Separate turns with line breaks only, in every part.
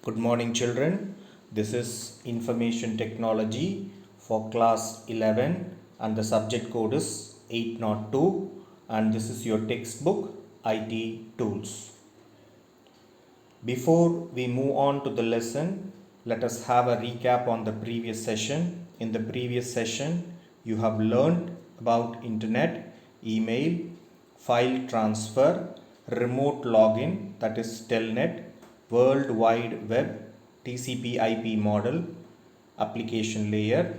Good morning, children. This is Information Technology for class 11 and the subject code is 802 and this is your textbook IT Tools. Before we move on to the lesson, let us have a recap on the previous session. In the previous session, you have learned about internet, email, file transfer, remote login, that is Telnet, World Wide Web, TCP/IP model, application layer,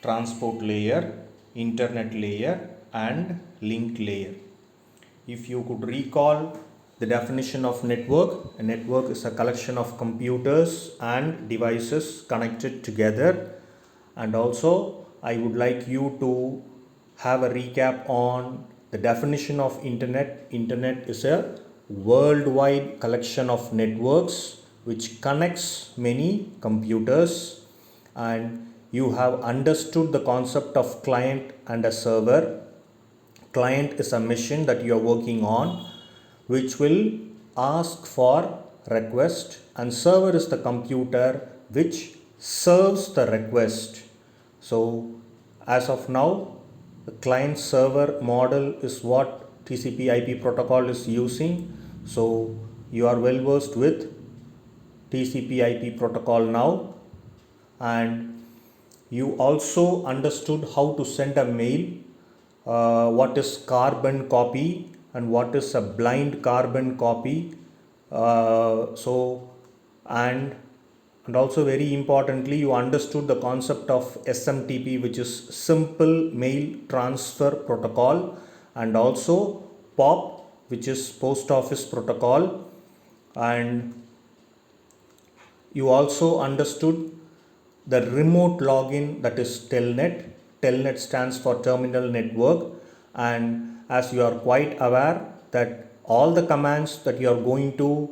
transport layer, internet layer, and link layer. If you could recall the definition of network, a network is a collection of computers and devices connected together. And also, I would like you to have a recap on the definition of internet. Internet is a worldwide collection of networks which connects many computers, and you have understood the concept of client and a server. Client is a machine that you are working on which will ask for request, and server is the computer which serves the request. So as of now, the client server model is what TCP IP protocol is using. So you are well versed with TCP IP protocol now, and you also understood how to send a mail, what is carbon copy and what is a blind carbon copy. And also very importantly, you understood the concept of SMTP, which is simple mail transfer protocol, and also POP, which is post office protocol. And you also understood the remote login, that is Telnet. Telnet stands for terminal network, and as you are quite aware that all the commands that you are going to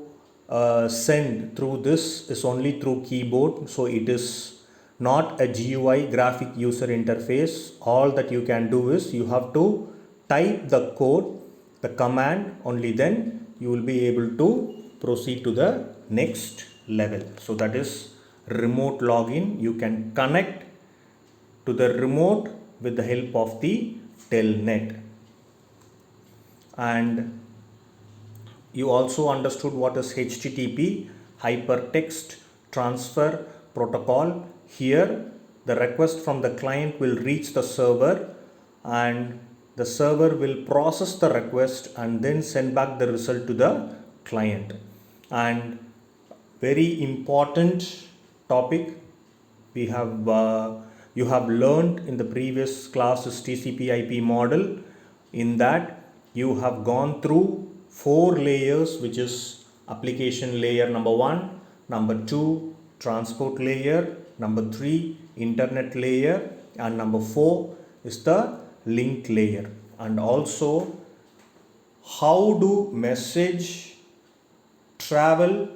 send through this is only through keyboard, so it is not a GUI, graphic user interface. All that you can do is you have to type the code, the command, only then you will be able to proceed to the next level. So that is remote login. You can connect to the remote with the help of the Telnet. And you also understood what is HTTP, hypertext transfer protocol. Here the request from the client will reach the server, and the server will process the request and then send back the result to the client. And very important topic we have you have learned in the previous class is TCP/IP model. In that you have gone through 4 layers, which is application layer number 1, number 2 transport layer, number 3 internet layer, and number 4 is the link layer. And also how do message travel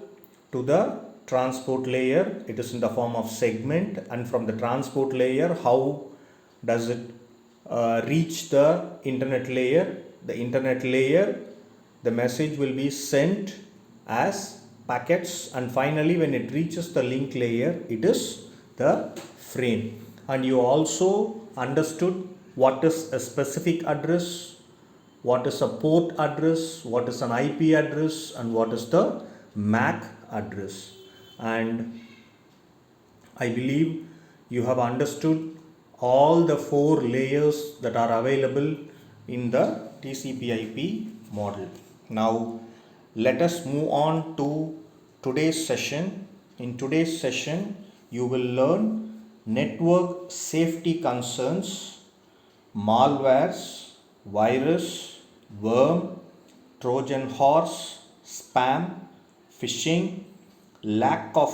to the transport layer? It is in the form of segment, and from the transport layer, how does it reach the internet layer? The internet layer, the message will be sent as packets, and finally when it reaches the link layer, it is the frame. And you also understood what is a specific address, what is a port address, what is an IP address, and what is the MAC address. And I believe you have understood all the 4 layers that are available in the TCP/IP model. Now let us move on to today's session. In today's session, you will learn network safety concerns, malwares, virus, worm, Trojan horse, spam, phishing, lack of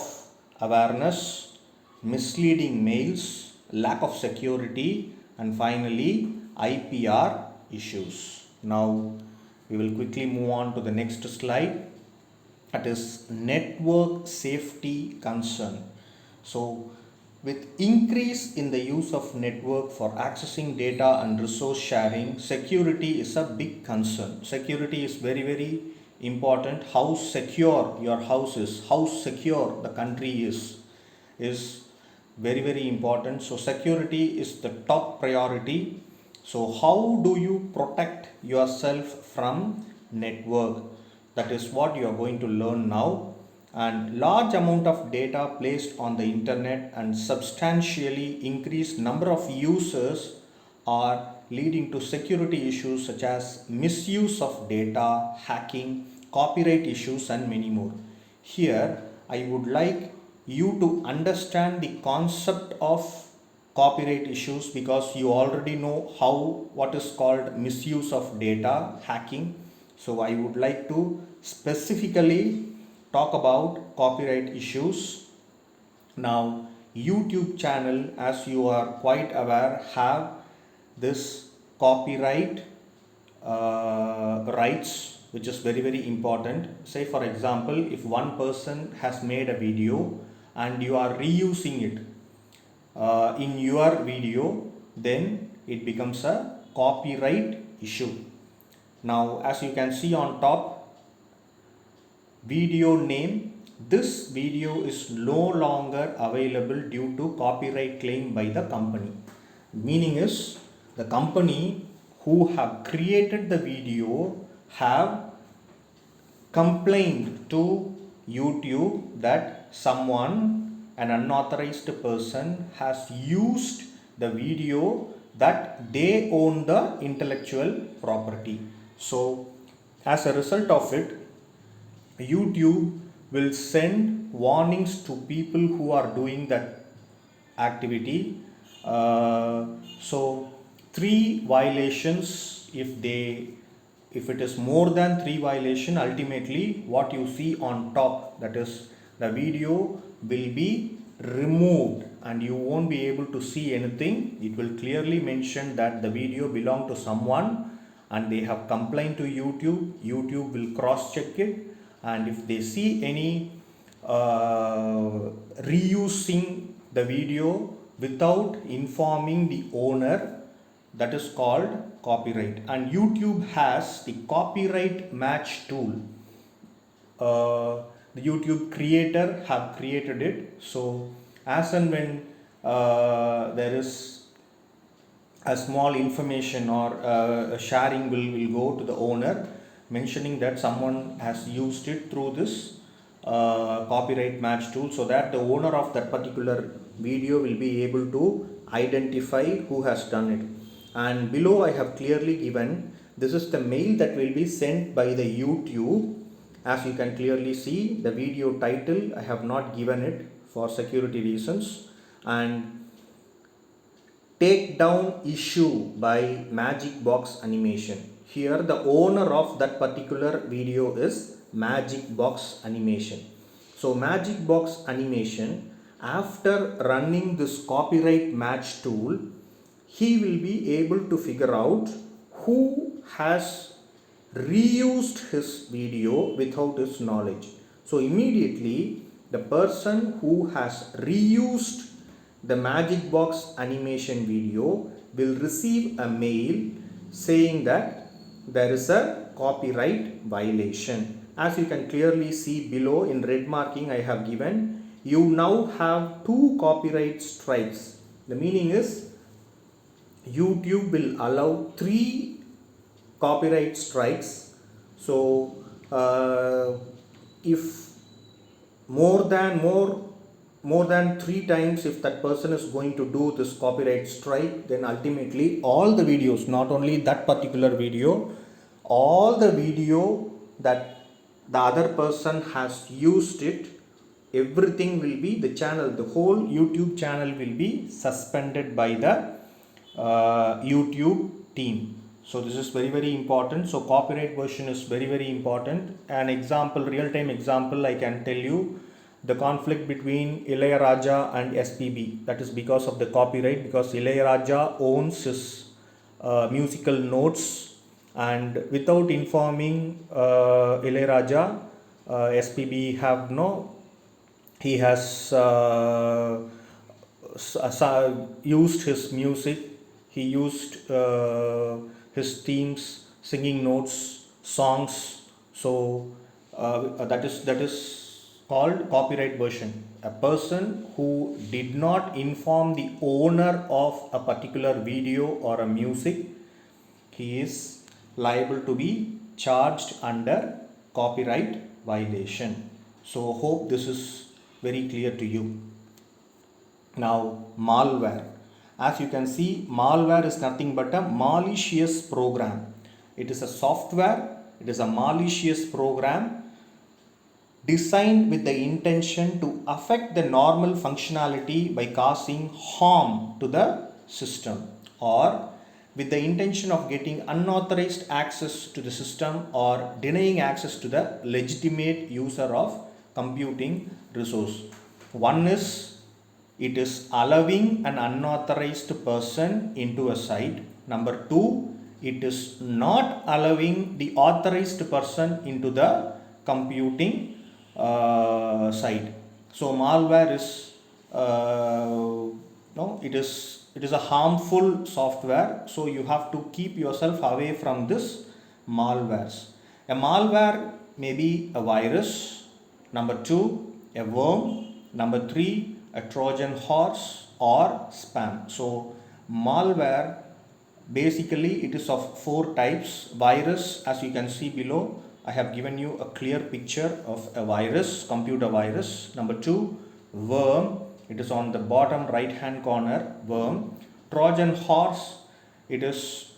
awareness, misleading mails, lack of security, and finally IPR issues. Now we will quickly move on to the next slide, that is network safety concern. So with increase in the use of network for accessing data and resource sharing, security is a big concern. Security is very important, how secure your house is, how secure the country is very important. So security is the top priority. So how do you protect yourself from network? That is what you are going to learn now. And large amount of data placed on the internet and substantially increased number of users are leading to security issues such as misuse of data, hacking, copyright issues, and many more. Here, I would like you to understand the concept of copyright issues, because you already know how what is called misuse of data, hacking. So I would like to specifically talk about copyright issues. Now, YouTube channel, as you are quite aware, have this copyright rights, which is very important. Say for example, if one person has made a video and you are reusing it in your video, then it becomes a copyright issue. Now, as you can see on top, video name, this video is no longer available due to copyright claim by the company. Meaning is, the company who have created the video have complained to YouTube that someone, an unauthorized person, has used the video, that they own the intellectual property. So as a result of it, YouTube will send warnings to people who are doing that activity. So 3 violations, if it is more than 3 violation, ultimately what you see on top, that is the video will be removed and you won't be able to see anything. It will clearly mention that the video belonged to someone and they have complained to YouTube. YouTube will cross check it, and if they see any reusing the video without informing the owner, that is called copyright. And YouTube has the copyright match tool. The YouTube creator have created it. So as and when there is a small information or a sharing will go to the owner, mentioning that someone has used it through this copyright match tool, so that the owner of that particular video will be able to identify who has done it. And below I have clearly given, this is the mail that will be sent by the YouTube. As you can clearly see, the video title I have not given it for security reasons. And take down issue by Magic Box Animation. Here the owner of that particular video is Magic Box Animation. So Magic Box Animation, after running this copyright match tool, he will be able to figure out who has reused his video without his knowledge. So immediately the person who has reused the Magic Box Animation video will receive a mail saying that there is a copyright violation. As you can clearly see below in red marking I have given, you now have 2 copyright strikes. The meaning is, YouTube will allow 3 copyright strikes. So if more than 3 times, if that person is going to do this copyright strike, then ultimately all the videos, not only that particular video, all the video that the other person has used it, everything will be, the channel, the whole YouTube channel will be suspended by the YouTube team. So this is very important. So copyright version is very important. An example, real-time example I can tell you, the conflict between Ilayaraja and SPB, that is because of the copyright, because Ilayaraja owns his musical notes, and without informing Ilayaraja, SPB have he has used his music, he used his themes, singing notes, songs. So that is called copyright version. A person who did not inform the owner of a particular video or a music, he is liable to be charged under copyright violation. So hope this is very clear to you. Now, malware. As you can see, malware is nothing but a malicious program. It is a software, it is a malicious program designed with the intention to affect the normal functionality by causing harm to the system, or with the intention of getting unauthorized access to the system or denying access to the legitimate user of computing resource. One is, it is allowing an unauthorized person into a site. Number two, it is not allowing the authorized person into the computing site. So malware is no, it is a harmful software. So you have to keep yourself away from this malwares. A malware may be a virus. Number two, a worm. Number three, a Trojan horse or spam. So malware, basically it is of four types. Virus, as you can see below, I have given you a clear picture of a virus, computer virus. Number two, worm. It is on the bottom right hand corner, worm. Trojan horse, it is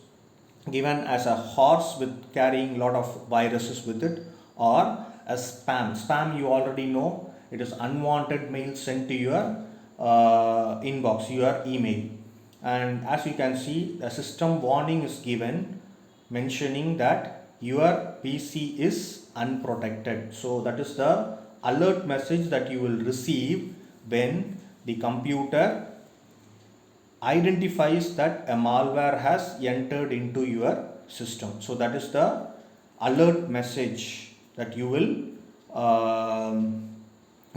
given as a horse with carrying lot of viruses with it, or a spam. Spam, you already know, it is unwanted mail sent to your inbox, your email. And as you can see, a system warning is given mentioning that your PC is unprotected. So that is the alert message that you will receive when the computer identifies that a malware has entered into your system. So that is the alert message that you will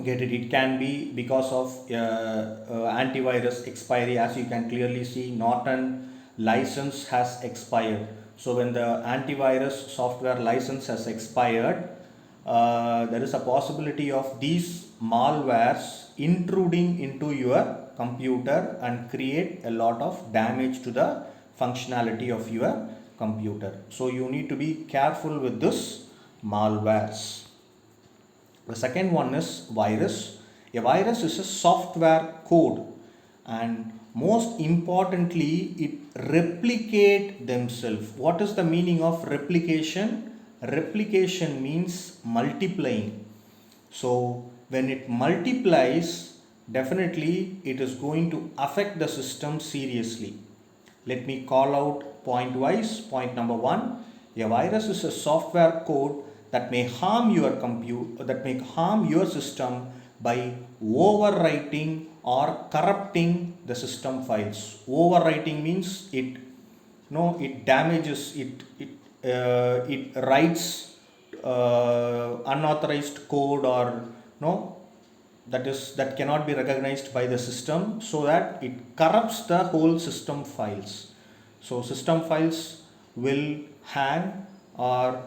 get it. It can be because of antivirus expiry. As you can clearly see, Norton license has expired. So when the antivirus software license has expired, there is a possibility of these malwares intruding into your computer and create a lot of damage to the functionality of your computer. So you need to be careful with this malwares. The second one is virus. A virus is a software code, and most importantly, it replicate themselves. What is the meaning of replication? Replication means multiplying. So when it multiplies, definitely it is going to affect the system seriously. Let me call out point wise. Point number one, a virus is a software code that may harm your system by overwriting or corrupting the system files. Overwriting means it damages it writes unauthorized code, or that cannot be recognized by the system, so that it corrupts the whole system files. So system files will hang, or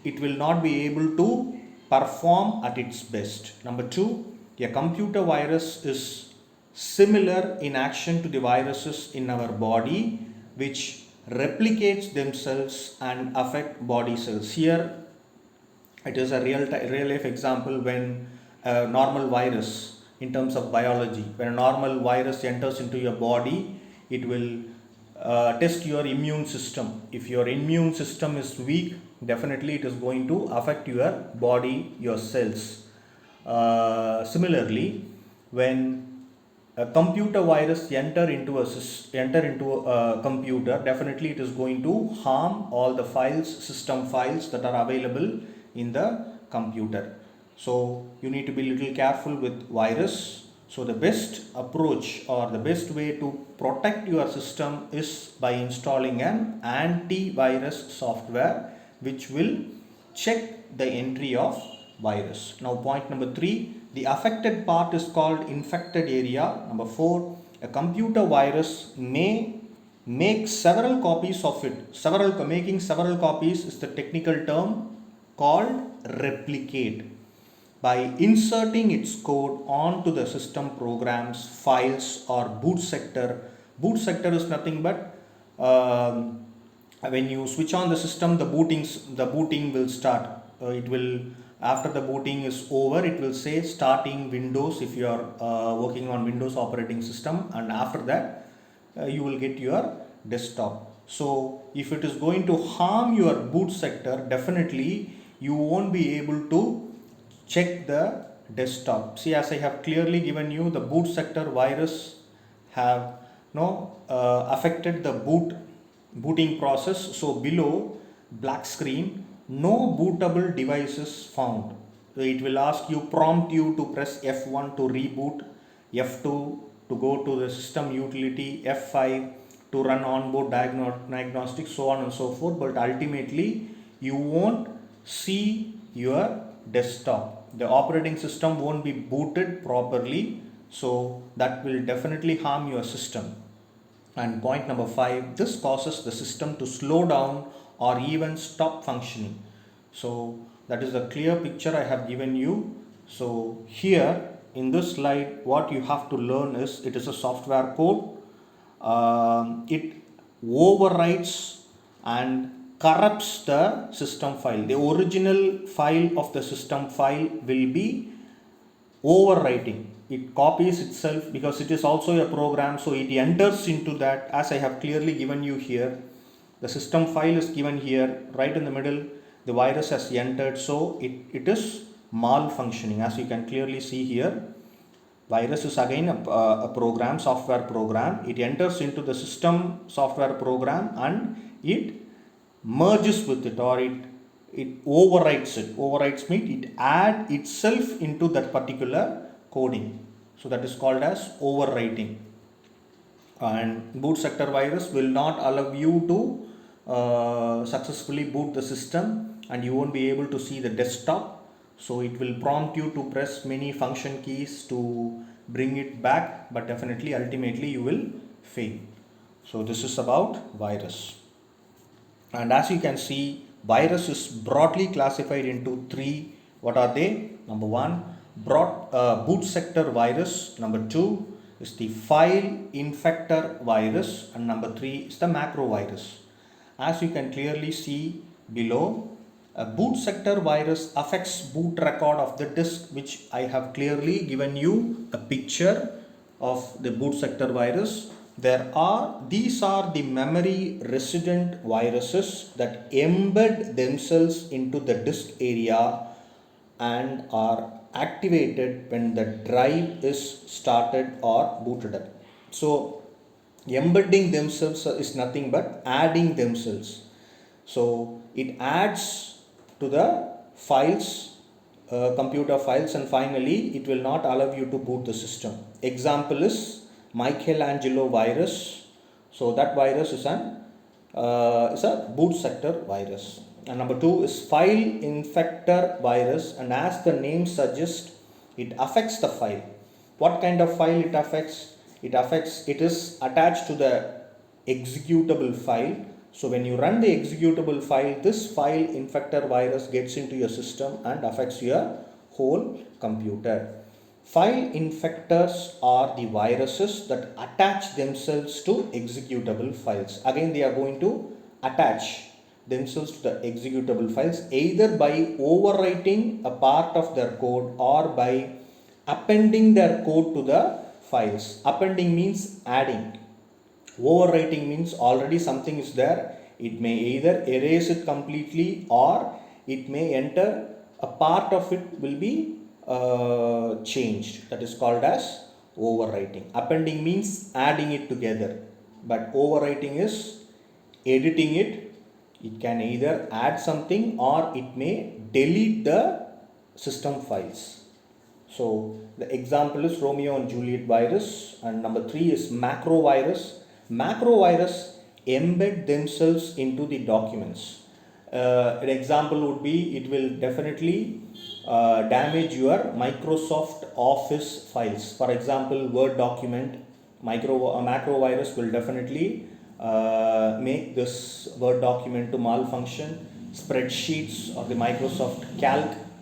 it will not be able to perform at its best. Number two, a computer virus is similar in action to the viruses in our body, which replicates themselves and affect body cells. Here it is a real life example. When a normal virus, in terms of biology, when a normal virus enters into your body, it will test your immune system. If your immune system is weak, definitely it is going to affect your body, your cells. Similarly, when a computer virus enter into a computer, definitely it is going to harm all the files, system files that are available in the computer. So you need to be little careful with virus. So the best approach, or the best way to protect your system, is by installing an antivirus software which will check the entry of virus. Now point number three, the affected part is called infected area. Number four, a computer virus may make several copies of it. Making several copies is the technical term. called replicate. By inserting its code onto the system programs, files or boot sector. Boot sector is nothing but when you switch on the system, the booting will start. It will, after the booting is over, it will say starting Windows if you are working on Windows operating system, and after that you will get your desktop. So if it is going to harm your boot sector, definitely you won't be able to check the desktop. See, as I have clearly given you, the boot sector virus have affected the booting process. So below, black screen, no bootable devices found. So it will ask you, prompt you to press F1 to reboot, F2 to go to the system utility, F5 to run onboard diagnostics, so on and so forth. But ultimately you won't see your desktop. The operating system won't be booted properly, so that will definitely harm your system. And point number 5, this causes the system to slow down or even stop functioning. So that is a clear picture I have given you. So here in this slide, what you have to learn is, it is a software code. It overwrites and corrupts the system file. The original file of the system file will be overwriting. It copies itself because it is also a program, so it enters into that, as I have clearly given you here. The system file is given here right in the middle. The virus has entered, so it is malfunctioning. As you can clearly see here, virus is again a program, software program. It enters into the system software program and it merges with it, or it overwrites it. Overwrites means it add itself into that particular coding. So that is called as overwriting. And boot sector virus will not allow you to successfully boot the system, and you won't be able to see the desktop. So it will prompt you to press many function keys to bring it back, but definitely ultimately you will fail. So this is about virus. And as you can see, virus is broadly classified into 3. What are they? Number 1, boot sector virus. Number 2 is the file infector virus, and number 3 is the macro virus. As you can clearly see below, a boot sector virus affects boot record of the disk, which I have clearly given you a picture of the boot sector virus. These are the memory resident viruses that embed themselves into the disk area and are activated when the drive is started or booted up. So embedding themselves is nothing but adding themselves. So it adds to the files, computer files, and finally it will not allow you to boot the system. Example is Michelangelo virus. So that virus is a boot sector virus. And number 2 is file infector virus, and as the name suggests, it affects the file. What kind of file it affects? It is attached to the executable file. So when you run the executable file, this file infector virus gets into your system and affects your whole computer. File infectors are the viruses that attach themselves to executable files. Again, they are going to attach themselves to the executable files either by overwriting a part of their code or by appending their code to the files. Appending means adding. Overwriting means already something is there. It may either erase it completely or it may enter a part of it will be changed. That is called as overwriting. Appending means adding it together, but overwriting is editing it. It can either add something or it may delete the system files. So the example is Romeo and Juliet virus, and number 3 is macro virus. Macro virus embed themselves into the documents. An example would be, it will definitely damage your Microsoft Office files. For example, Word document, macro virus will definitely make this Word document to malfunction. spreadsheets or the Microsoft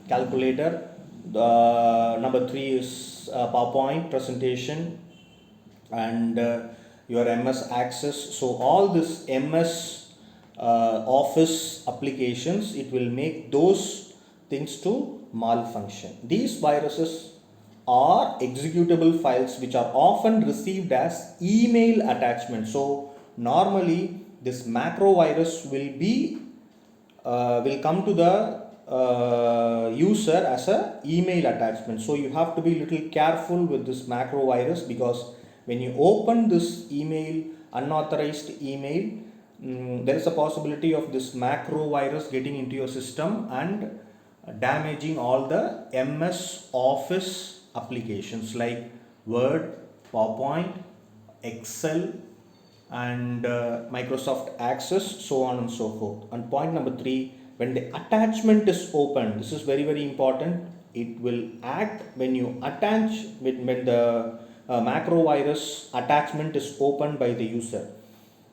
calculator. Number 3 is PowerPoint presentation, and your MS Access. So all this MS Office applications, it will make those things to malfunction. These viruses are executable files which are often received as email attachment. So normally this macro virus will come to the user as a email attachment. So you have to be little careful with this macro virus, because when you open this email, unauthorized email, there is a possibility of this macro virus getting into your system and damaging all the MS Office applications like Word, PowerPoint, Excel, and Microsoft Access, so on and so forth. And point number 3, when the attachment is open, this is very important. It will act when you attach, when the macro virus attachment is opened by the user.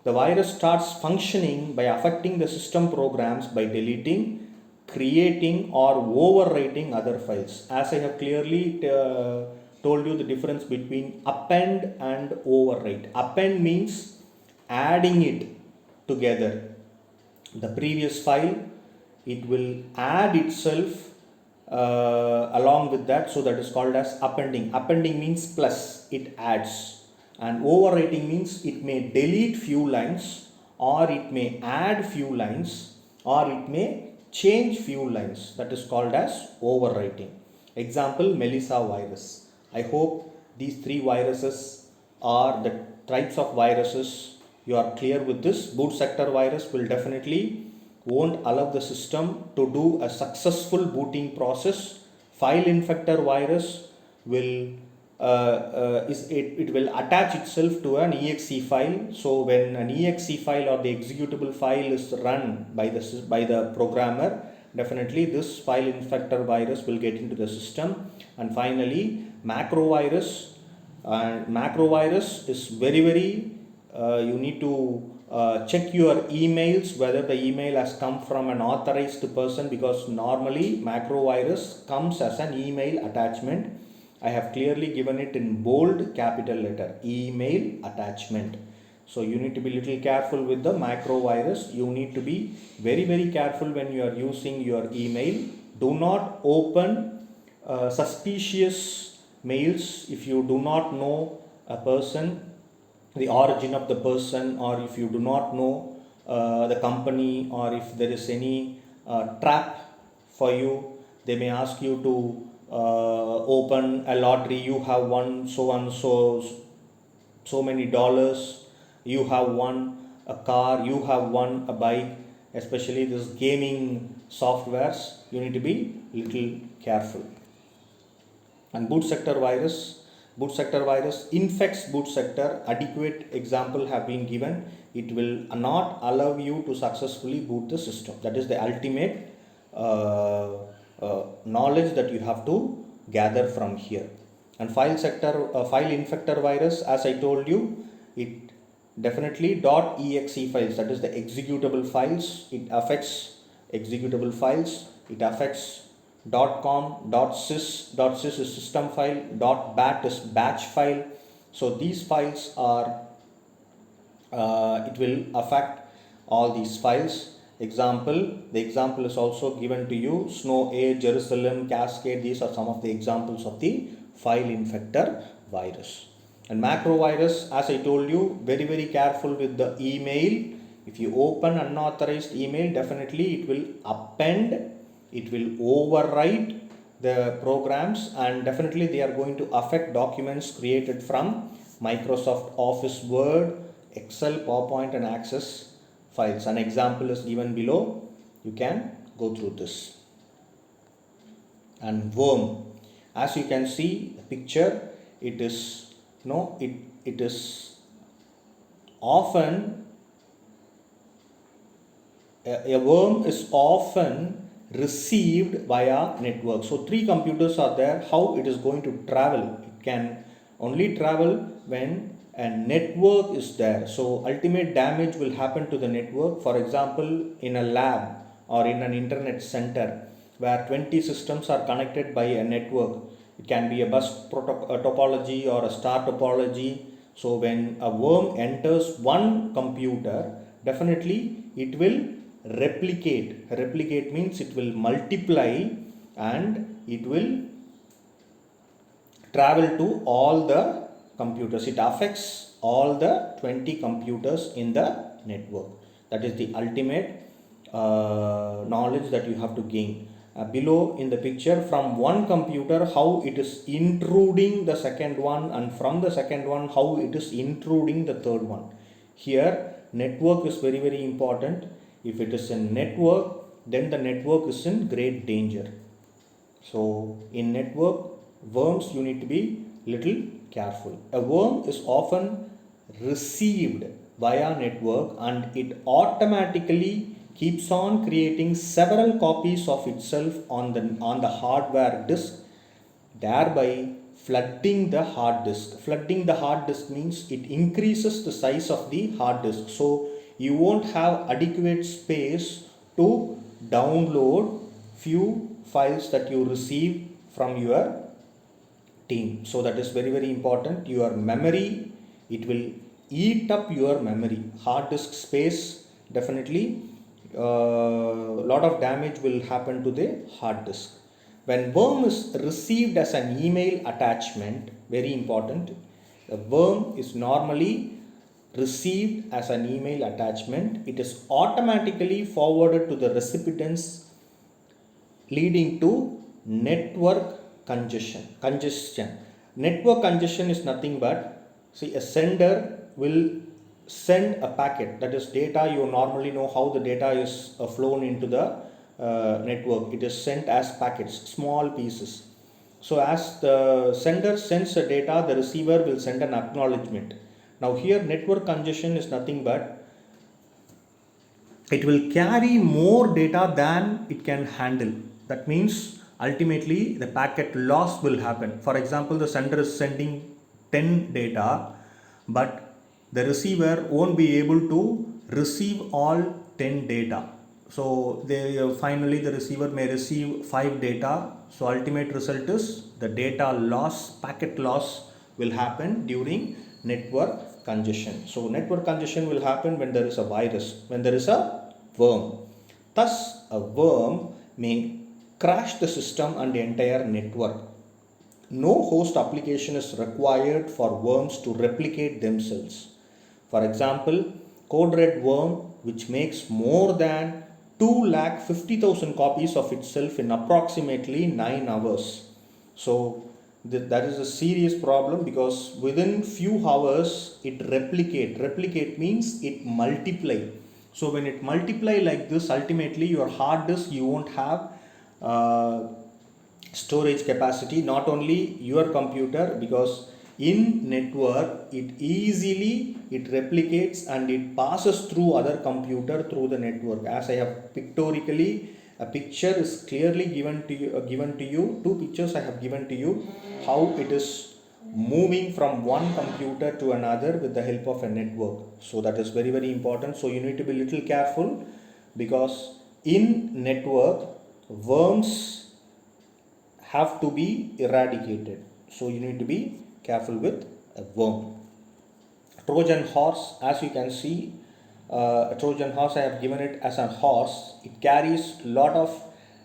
The virus starts functioning by affecting the system programs by deleting, creating, or overwriting other files. As I have clearly told you the difference between append and overwrite. Append means adding it together. The previous file, it will add itself along with that, so that is called as appending. Appending means plus, it adds. And overwriting means it may delete few lines, or it may add few lines, or it may change few lines. That is called as overwriting. Example, Melissa virus. I hope these 3 viruses are the types of viruses. You are clear with this. Boot sector virus will definitely won't allow the system to do a successful booting process. File infector virus will it will attach itself to an exe file. So when an exe file or the executable file is run by the programmer, definitely this file infector virus will get into the system. And finally, macro virus. Macro virus is very you need to check your emails whether the email has come from an authorized person, because normally macro virus comes as an email attachment. I have clearly given it in bold capital letter, email attachment. So you need to be little careful with the macro virus. You need to be very careful when you are using your email. Do not open suspicious mails if you do not know a person, the origin of the person, or if you do not know the company, or if there is any trap for you. They may ask you to open a lottery. You have won so and so many dollars, you have won a car, you have won a bike. Especially this gaming softwares, you need to be little careful. And boot sector virus infects boot sector. Adequate example have been given. It will not allow you to successfully boot the system. That is the ultimate knowledge that you have to gather from here. And file infector virus, as I told you, it definitely .exe files, that is the executable files. It affects executable files. It affects .com, .sys is system file, .bat is batch file. So these files are it will affect all these files. The example is also given to you. Snow, Air, Jerusalem, Cascade, these are some of the examples of the file infector virus. And macro virus, as I told you, very careful with the email. If you open unauthorized email, definitely it will append, it will overwrite the programs, and definitely they are going to affect documents created from Microsoft Office, Word, Excel, PowerPoint, and Access files. An example is given below. You can go through this. And worm, as you can see the picture, it is it is often a worm is often received via network. So 3 computers are there. How it is going to travel? It can only travel when a network is there. So ultimate damage will happen to the network. For example, in a lab or in an internet center where 20 systems are connected by a network. It can be a bus topology or a star topology. So when a worm enters one computer, definitely it will replicate. Replicate means it will multiply and it will travel to all the computers. It affects all the 20 computers in the network. That is the ultimate knowledge that you have to gain. Below in the picture, from one computer how it is intruding the second one, and from the second one how it is intruding the third one. Here network is very very important. If it is a network, then the network is in great danger. So in network worms, you need to be little careful. A worm is often received via network and it automatically keeps on creating several copies of itself on the hardware disk, thereby flooding the hard disk. Flooding the hard disk means it increases the size of the hard disk, so you won't have adequate space to download few files that you receive from your team. So that is very very important. Your memory, it will eat up your memory. Hard disk space, definitely lot of damage will happen to the hard disk. When worm is received as an email attachment, very important, the worm is normally received as an email attachment. It is automatically forwarded to the recipients, leading to network congestion. Network congestion is nothing but, see, a sender will send a packet, that is data. You normally know how the data is flown into the network. It is sent as packets, small pieces. So as the sender sends the data, the receiver will send an acknowledgement. Now here network congestion is nothing but it will carry more data than it can handle. That means ultimately the packet loss will happen. For example, the sender is sending 10 data, but the receiver won't be able to receive all 10 data. So finally the receiver may receive 5 data. So ultimate result is the data loss, packet loss will happen during network congestion. So network congestion will happen when there is a virus, when there is a worm. Thus a worm may crash the system and the entire network. No host application is required for worms to replicate themselves. For example, CodeRed worm, which makes more than 250,000 copies of itself in approximately 9 hours. So that is a serious problem, because within few hours it replicate means it multiply. So when it multiply like this, ultimately your hard disk, you won't have storage capacity. Not only your computer, because in network it replicates and it passes through other computer through the network. As I have pictorially, a picture is clearly given to you, two pictures I have given to you, how it is moving from one computer to another with the help of a network. So that is very very important. So you need to be little careful, because in network worms have to be eradicated. So you need to be careful with a worm. Trojan horse, as you can see, a Trojan horse, I have given it as a horse. It carries lot of,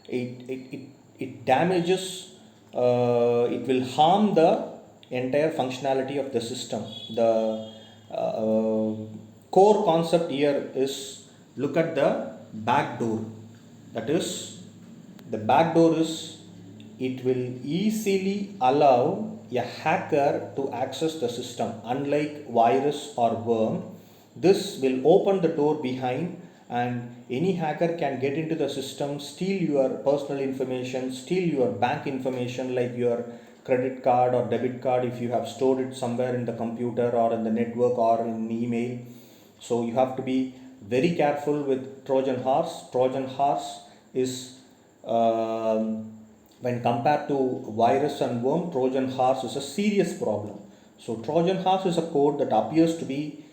it damages, it will harm the entire functionality of the system. The core concept here is, look at the back door. That is, the back door is, it will easily allow a hacker to access the system. Unlike virus or worm, this will open the door behind, and any hacker can get into the system, steal your personal information, steal your bank information like your credit card or debit card if you have stored it somewhere in the computer or in the network or in email. So you have to be very careful with Trojan horse. Trojan horse is when compared to virus and worm, Trojan horse is a serious problem. So Trojan horse is a code that appears to be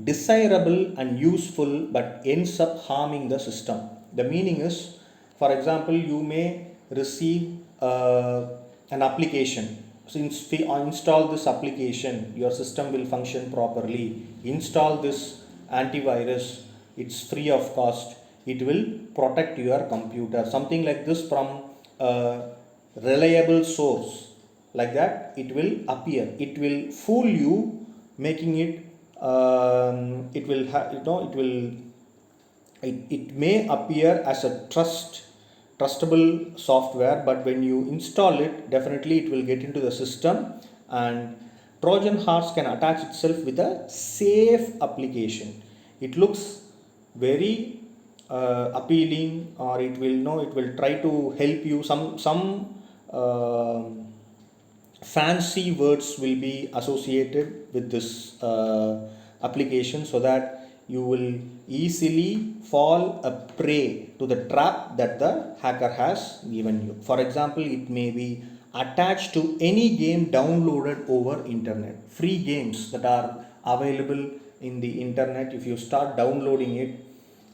desirable and useful but ends up harming the system. The meaning is, for example, you may receive an application. So install this application, your system will function properly. Install this antivirus, it's free of cost. It will protect your computer. Something like this from a reliable source, like that it will appear. It will fool you, making it it will it may appear as a trustable software, but when you install it, definitely it will get into the system, and Trojan horse can attach itself with a safe application. It looks very appealing, or it will it will try to help you. Some fancy words will be associated with this application, so that you will easily fall a prey to the trap that the hacker has given you. For example, it may be attached to any game downloaded over internet. Free games that are available in the internet, if you start downloading it,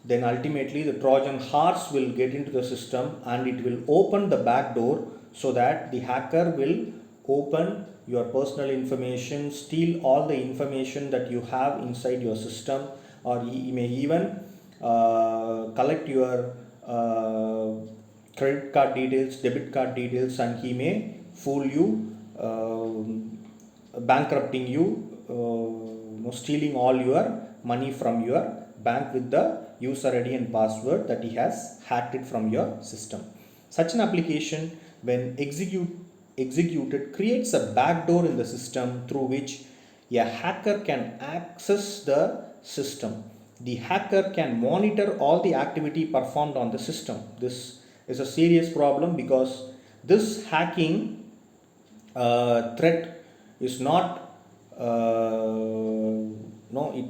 then ultimately the Trojan horse will get into the system, and it will open the back door, so that the hacker will open your personal information, steal all the information that you have inside your system, or he may even collect your credit card details, debit card details, and he may fool you, bankrupting you, stealing all your money from your bank with the user ID and password that he has hacked it from your system. Such an application, when executed, creates a backdoor in the system through which a hacker can access the system. The hacker can monitor all the activity performed on the system. This is a serious problem, because this hacking threat is not no it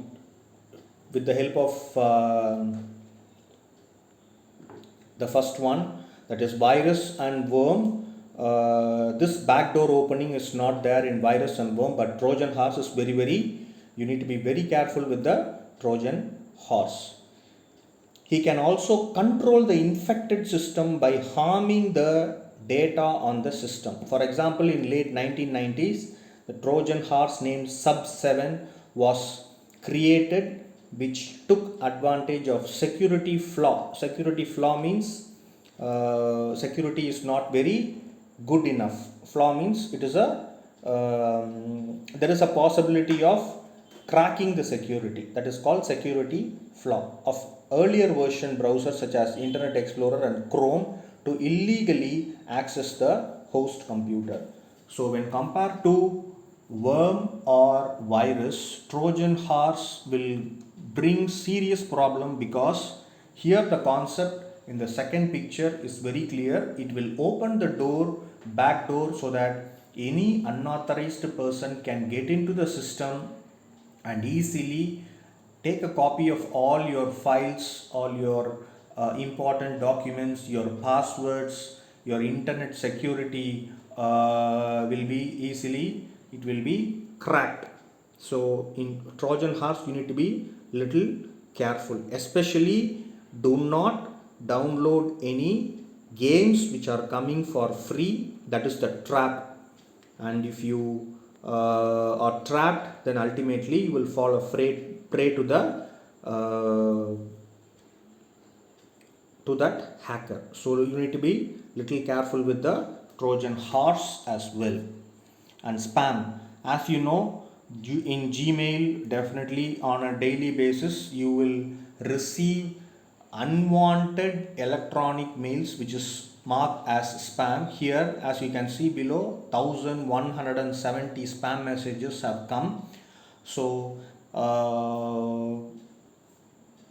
with the help of the first one, that is virus and worm. This backdoor opening is not there in virus and worm, but Trojan horse is you need to be very careful with the Trojan horse. He can also control the infected system by harming the data on the system. For example, in late 1990s, the Trojan horse named Sub7 was created, which took advantage of security flaw. Security flaw means security is not very good enough. Flaw means it is there is a possibility of cracking the security. That is called security flaw of earlier version browsers such as Internet Explorer and Chrome to illegally access the host computer. So when compared to worm or virus, Trojan horse will bring serious problem, because here the concept in the second picture is very clear. It will open the back door, so that any unauthorized person can get into the system and easily take a copy of all your files, all your important documents, your passwords, your internet security it will be cracked. So in Trojan horse, you need to be little careful. Especially, do not download any games which are coming for free. That is the trap. And if you are trapped, then ultimately you will fall a prey to that hacker. So you need to be little careful with the Trojan horse as well. And spam, as you know, in Gmail, definitely on a daily basis you will receive unwanted electronic mails which is marked as spam. Here, as you can see below, 1170 spam messages have come. So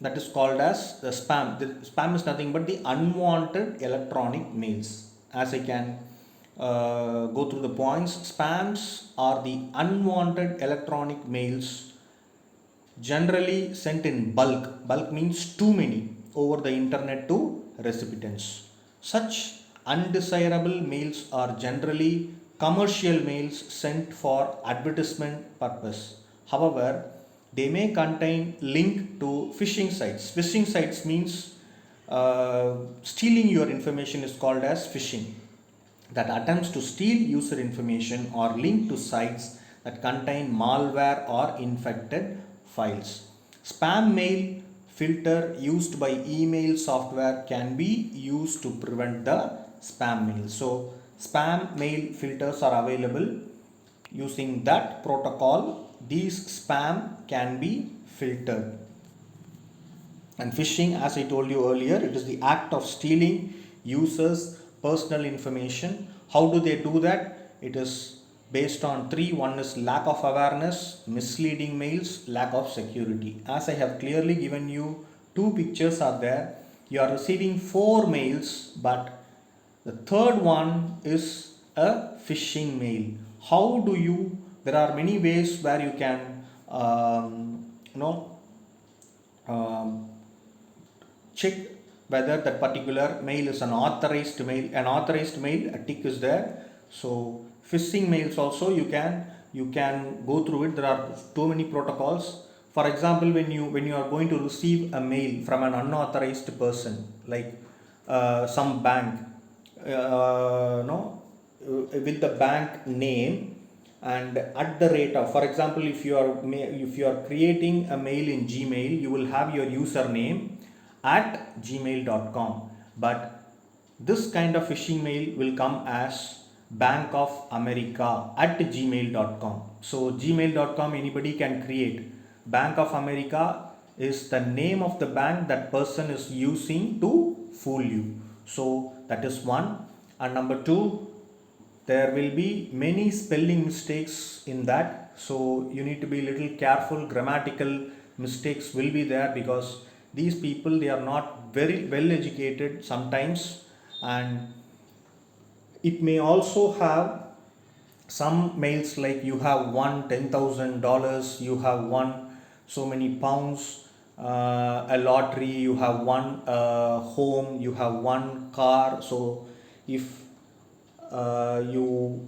that is called as the spam. The spam is nothing but the unwanted electronic mails. As I can go through the points, spams are the unwanted electronic mails generally sent in bulk. Bulk means too many over the internet to recipients. Such undesirable mails are generally commercial mails sent for advertisement purpose. However, they may contain link to phishing sites. Phishing sites means stealing your information is called as phishing. That attempts to steal user information or link to sites that contain malware or infected files. Spam mail filter used by email software can be used to prevent the spam mail. So spam mail filters are available. Using that protocol, these spam can be filtered. And phishing, as I told you earlier, it is the act of stealing users' personal information. How do they do that? It is based on three. One is lack of awareness, misleading mails, lack of security. As I have clearly given you, two pictures are there. You are receiving 4 mails, but the third one is a phishing mail. How do you? There are many ways where you can, you know, um, check whether that particular mail is an authorized mail. An authorized mail, a tick is there. So phishing mails also you can go through it. There are too many protocols. For example, when you are going to receive a mail from an unauthorized person, like some bank, no, with the bank name and at the rate of, for example, if you are creating a mail in Gmail, you will have your username at gmail.com, but this kind of phishing mail will come as Bank of America at gmail.com. So gmail.com anybody can create. Bank of America is the name of the bank that person is using to fool you. So that is one. And number two, there will be many spelling mistakes in that, so you need to be little careful. Grammatical mistakes will be there because these people, they are not very well educated sometimes, and it may also have some mails like you have won $10,000, you have won so many pounds, a lottery, you have won a home, you have won car. So if you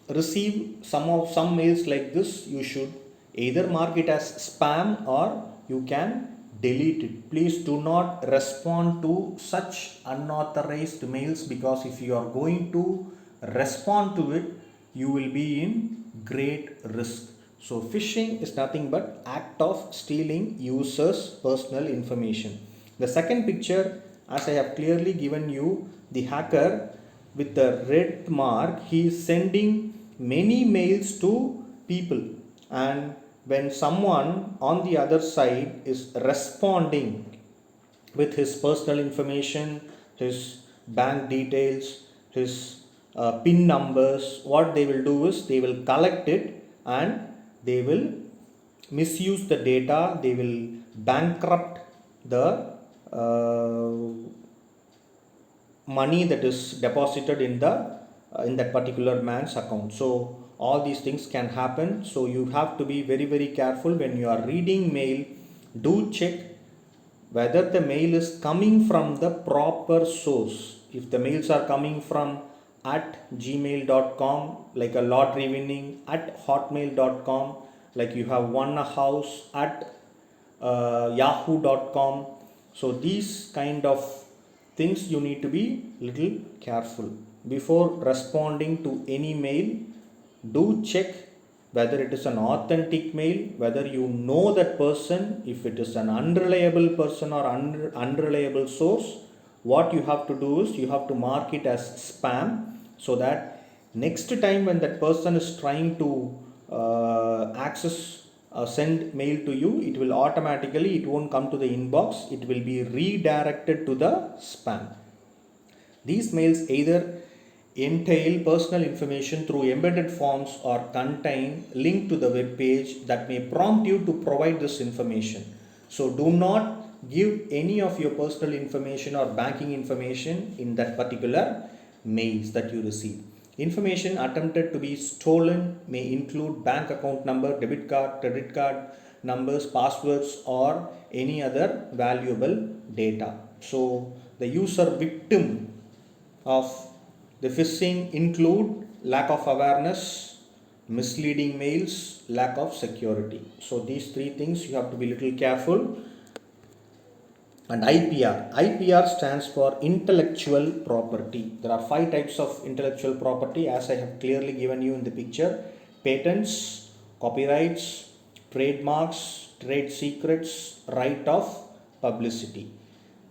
receive some mails like this, you should either mark it as spam or you can delete it. Please do not respond to such unauthorized mails, because if you are going to respond to it, you will be in great risk. So phishing is nothing but act of stealing users' personal information. The second picture, as I have clearly given you, the hacker with the red mark, he is sending many mails to people, and when someone on the other side is responding with his personal information, his bank details, his PIN numbers, what they will do is they will collect it and they will misuse the data, they will bankrupt the money that is deposited in that particular man's account. So all these things can happen. So you have to be very, very careful when you are reading mail. Do check whether the mail is coming from the proper source. If the mails are coming from at gmail.com, like a lottery winning, at hotmail.com, like you have won a house, at yahoo.com. So these kind of things you need to be little careful before responding to any mail. Do check whether it is an authentic mail, whether you know that person. If it is an unreliable person or unreliable source, what you have to do is you have to mark it as spam, so that next time when that person is trying to send mail to you, it will automatically, it won't come to the inbox, it will be redirected to the spam. These mails either entail personal information through embedded forms or contain link to the web page that may prompt you to provide this information. So do not give any of your personal information or banking information in that particular mails that you receive. Information attempted to be stolen may include bank account number, debit card, credit card numbers, passwords, or any other valuable data. So the user victim of the phishing include lack of awareness, misleading mails, lack of security. So these three things you have to be little careful. And IPR stands for intellectual property. There are 5 types of intellectual property as I have clearly given you in the picture: patents, copyrights, trademarks, trade secrets, right of publicity.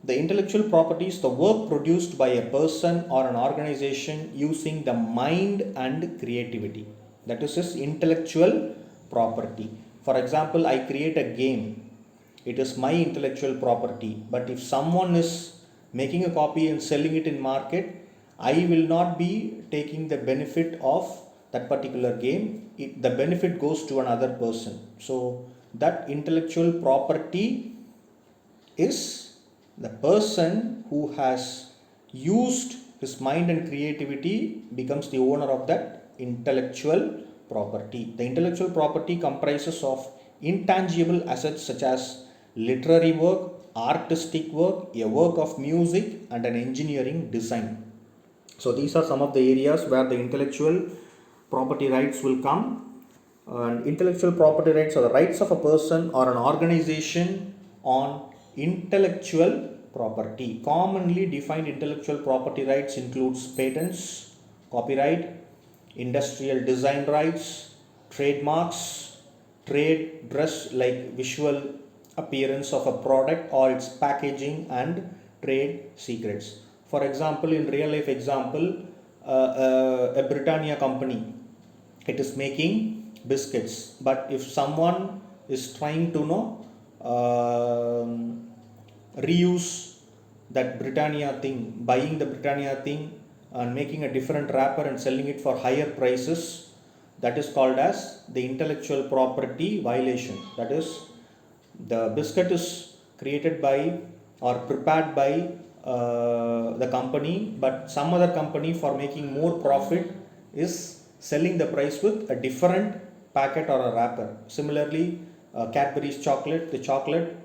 The intellectual property is the work produced by a person or an organization using the mind and creativity. That is his intellectual property. For example, I create a game, it is my intellectual property. But if someone is making a copy and selling it in market, I will not be taking the benefit of that particular game. The benefit goes to another person. So that intellectual property is the person who has used his mind and creativity becomes the owner of that intellectual property. The intellectual property comprises of intangible assets such as literary work, artistic work, a work of music, and an engineering design. So these are some of the areas where the intellectual property rights will come. And intellectual property rights are the rights of a person or an organization on intellectual property. Commonly defined intellectual property rights includes patents, copyright, industrial design rights, trademarks, trade dress like visual appearance of a product or its packaging, and trade secrets. For example, in real life example, a Britannia company, it is making biscuits, but if someone is trying to reuse that Britannia thing, buying the Britannia thing and making a different wrapper and selling it for higher prices, that is called as the intellectual property violation. That is, the biscuit is created by or prepared by the company, but some other company, for making more profit, is selling the price with a different packet or a wrapper. Similarly, Cadbury's chocolate, the chocolate,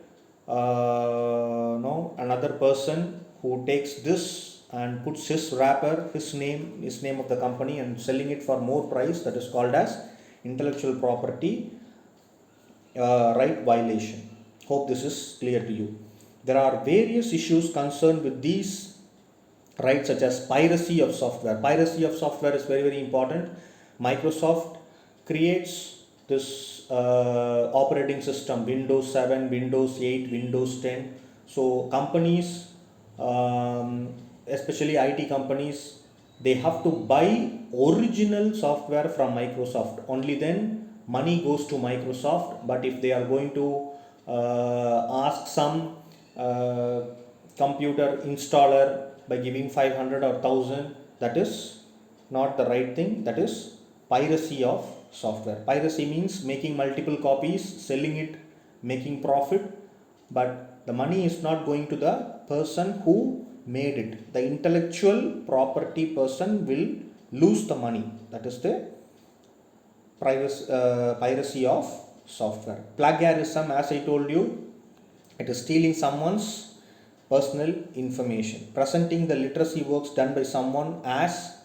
another person who takes this and puts his wrapper, his name of the company, and selling it for more price, that is called as intellectual property right violation. Hope this is clear to you. There are various issues concerned with these rights, such as piracy of software. Piracy of software is very, very important. Microsoft creates this operating system, Windows 7, Windows 8, Windows 10. So companies, especially IT companies, they have to buy original software from Microsoft. Only then money goes to Microsoft. But if they are going to ask some computer installer by giving 500 or 1000, that is not the right thing. That is piracy of software. Piracy means making multiple copies, selling it, making profit, but the money is not going to the person who made it. The intellectual property person will lose the money. That is the piracy of software. Plagiarism, as I told you, it is stealing someone's personal information, presenting the literacy works done by someone as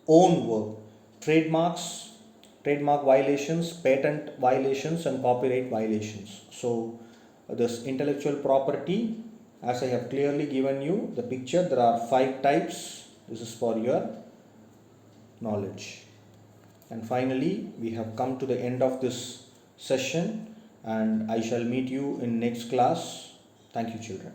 own work. Trademark violations, patent violations, and copyright violations. So this intellectual property, as I have clearly given you the picture, there are 5 types. This is for your knowledge. And finally, we have come to the end of this session, and I shall meet you in next class. Thank you, children.